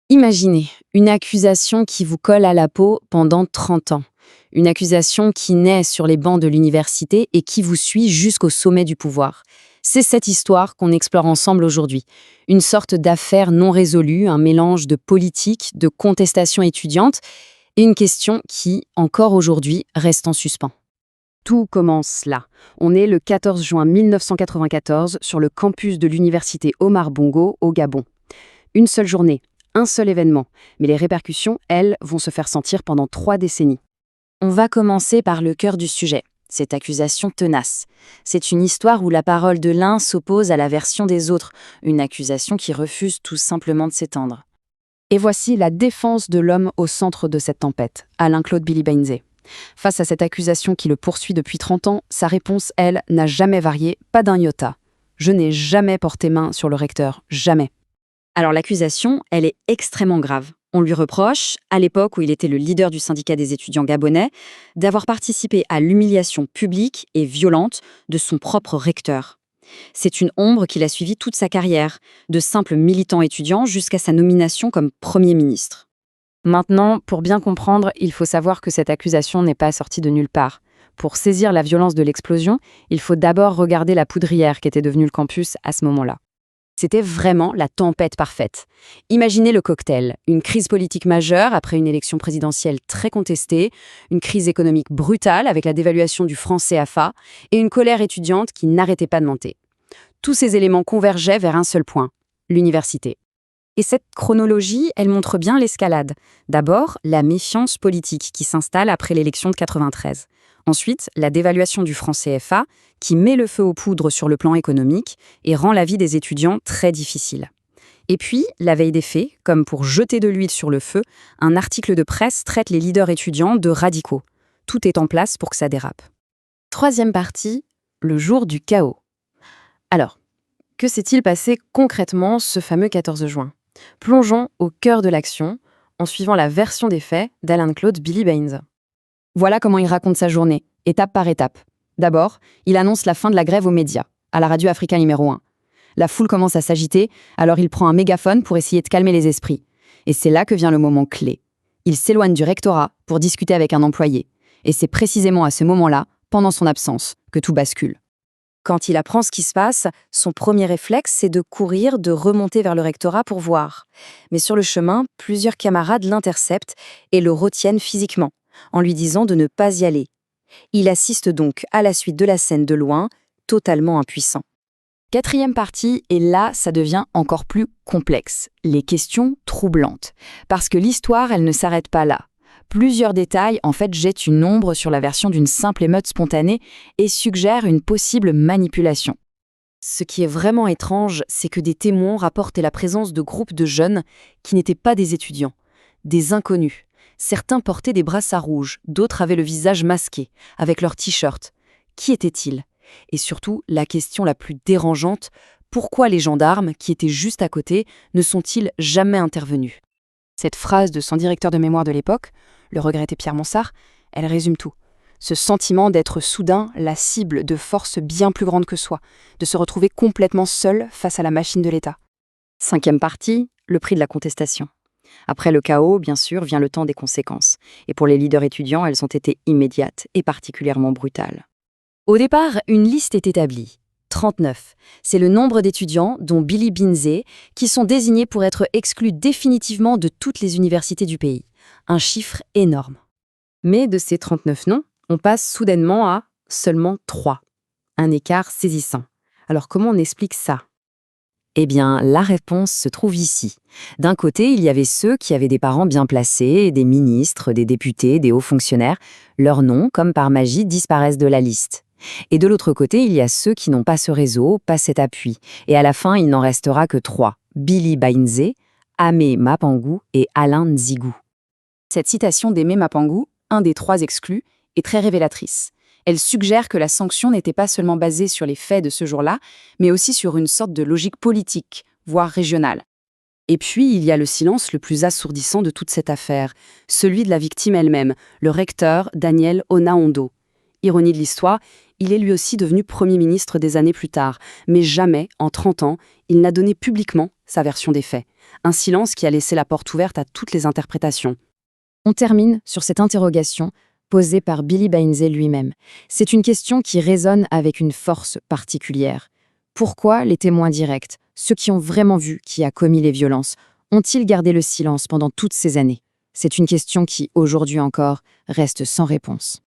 Imaginez une accusation qui vous colle à la peau pendant 30 ans. Une accusation qui naît sur les bancs de l'université et qui vous suit jusqu'au sommet du pouvoir. C'est cette histoire qu'on explore ensemble aujourd'hui. Une sorte d'affaire non résolue, un mélange de politique, de contestation étudiante et une question qui, encore aujourd'hui, reste en suspens. Tout commence là. On est le 14 juin 1994 sur le campus de l'université Omar Bongo au Gabon. Une seule journée, un seul événement, mais les répercussions, elles, vont se faire sentir pendant 3 décennies. On va commencer par le cœur du sujet, cette accusation tenace. C'est une histoire où la parole de l'un s'oppose à la version des autres, une accusation qui refuse tout simplement de s'étendre. Et voici la défense de l'homme au centre de cette tempête, Alain-Claude Bilibainze. Face à cette accusation qui le poursuit depuis 30 ans, sa réponse, elle, n'a jamais varié, pas d'un iota. Je n'ai jamais porté main sur le recteur, jamais. Alors l'accusation, elle est extrêmement grave. On lui reproche, à l'époque où il était le leader du syndicat des étudiants gabonais, d'avoir participé à l'humiliation publique et violente de son propre recteur. C'est une ombre qu'il a suivie toute sa carrière, de simple militant étudiant jusqu'à sa nomination comme Premier ministre. Maintenant, pour bien comprendre, il faut savoir que cette accusation n'est pas sortie de nulle part. Pour saisir la violence de l'explosion, il faut d'abord regarder la poudrière qu'était devenue le campus à ce moment-là. C'était vraiment la tempête parfaite. Imaginez le cocktail, une crise politique majeure après une élection présidentielle très contestée, une crise économique brutale avec la dévaluation du franc CFA et une colère étudiante qui n'arrêtait pas de monter. Tous ces éléments convergeaient vers un seul point, l'université. Et cette chronologie, elle montre bien l'escalade. D'abord, la méfiance politique qui s'installe après l'élection de 93. Ensuite, la dévaluation du franc CFA qui met le feu aux poudres sur le plan économique et rend la vie des étudiants très difficile. Et puis, la veille des faits, comme pour jeter de l'huile sur le feu, un article de presse traite les leaders étudiants de radicaux. Tout est en place pour que ça dérape. Troisième partie, le jour du chaos. Alors, que s'est-il passé concrètement ce fameux 14 juin ? Plongeons au cœur de l'action en suivant la version des faits d'Alain-Claude Bilibainze. Voilà comment il raconte sa journée, étape par étape. D'abord, il annonce la fin de la grève aux médias, à la radio Africa numéro 1. La foule commence à s'agiter, alors il prend un mégaphone pour essayer de calmer les esprits. Et c'est là que vient le moment clé. Il s'éloigne du rectorat pour discuter avec un employé. Et c'est précisément à ce moment-là, pendant son absence, que tout bascule. Quand il apprend ce qui se passe, son premier réflexe, c'est de courir, de remonter vers le rectorat pour voir. Mais sur le chemin, plusieurs camarades l'interceptent et le retiennent physiquement, en lui disant de ne pas y aller. Il assiste donc à la suite de la scène de loin, totalement impuissant. Quatrième partie, et là, ça devient encore plus complexe. Les questions troublantes. Parce que l'histoire, elle ne s'arrête pas là. Plusieurs détails, en fait, jettent une ombre sur la version d'une simple émeute spontanée et suggèrent une possible manipulation. Ce qui est vraiment étrange, c'est que des témoins rapportent la présence de groupes de jeunes qui n'étaient pas des étudiants, des inconnus. Certains portaient des brassards rouges, d'autres avaient le visage masqué, avec leurs t-shirts. Qui étaient-ils ? Et surtout, la question la plus dérangeante, pourquoi les gendarmes, qui étaient juste à côté, ne sont-ils jamais intervenus ? Cette phrase de son directeur de mémoire de l'époque, le regretté Pierre Monsart, elle résume tout. Ce sentiment d'être soudain la cible de forces bien plus grandes que soi, de se retrouver complètement seul face à la machine de l'État. Cinquième partie, le prix de la contestation. Après le chaos, bien sûr, vient le temps des conséquences. Et pour les leaders étudiants, elles ont été immédiates et particulièrement brutales. Au départ, une liste est établie. 39. C'est le nombre d'étudiants, dont Bilibainze, qui sont désignés pour être exclus définitivement de toutes les universités du pays. Un chiffre énorme. Mais de ces 39 noms, on passe soudainement à seulement 3. Un écart saisissant. Alors comment on explique ça ? Eh bien, la réponse se trouve ici. D'un côté, il y avait ceux qui avaient des parents bien placés, des ministres, des députés, des hauts fonctionnaires. Leurs noms, comme par magie, disparaissent de la liste. Et de l'autre côté, il y a ceux qui n'ont pas ce réseau, pas cet appui. Et à la fin, il n'en restera que 3. Bilibainze, Aimé Mapangou et Alain Nzigou. Cette citation d'Aimé Mapangou, un des 3 exclus, est très révélatrice. Elle suggère que la sanction n'était pas seulement basée sur les faits de ce jour-là, mais aussi sur une sorte de logique politique, voire régionale. Et puis, il y a le silence le plus assourdissant de toute cette affaire, celui de la victime elle-même, le recteur Daniel Onaondo. Ironie de l'histoire, Il est lui aussi devenu Premier ministre des années plus tard, mais jamais, en 30 ans, il n'a donné publiquement sa version des faits. Un silence qui a laissé la porte ouverte à toutes les interprétations. On termine sur cette interrogation posée par Billy Bainzé lui-même. C'est une question qui résonne avec une force particulière. Pourquoi les témoins directs, ceux qui ont vraiment vu qui a commis les violences, ont-ils gardé le silence pendant toutes ces années? C'est une question qui, aujourd'hui encore, reste sans réponse.